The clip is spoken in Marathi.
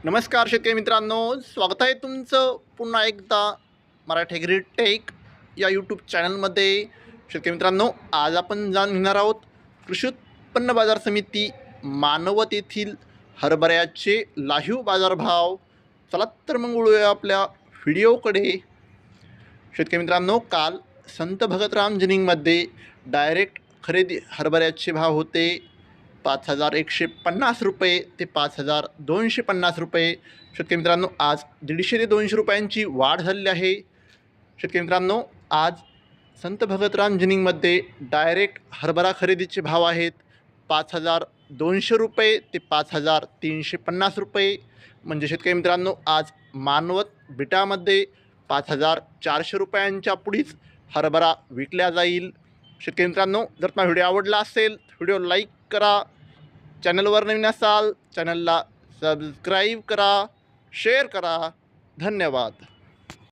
नमस्कार शेतकरी मित्रांनो, स्वागत आहे तुमचं पुन्हा एकदा मराठी ॲग्री टेक या यूट्यूब चॅनलमध्ये. शेतकरी मित्रांनो, आज आपण जाणून घेणार आहोत कृषी उत्पन्न बाजार समिती मानवत येथील हरभऱ्याचे लाईव्ह बाजारभाव. चला तर मग वळूया आपल्या व्हिडिओकडे. शेतकरी मित्रांनो, काल संत भगतराम जिनिंगमध्ये डायरेक्ट खरेदी हरभऱ्याचे भाव होते 5,150 रुपये ते 5,250 रुपये. शेतकरी मित्रांनो, आज 150 ते 200 रुपयांची वाढ झालेली आहे. शेतकरी मित्रांनो, आज संत भगतराम जिनिंगमध्ये डायरेक्ट हरभरा खरेदीचे भाव आहेत 5,200 रुपये ते 5,350 रुपये. म्हणजे शेतकरी मित्रांनो, आज मानवत बिटामध्ये 5,400 रुपयांच्या पुढीच हरभरा विकल्या जाईल. शेतकरी मित्रांनो, जर तुम्हाला व्हिडिओ आवडला असेल व्हिडिओ लाईक करा, चॅनलवर नवीन असाल चॅनलला सबस्क्राईब करा, शेअर करा. धन्यवाद.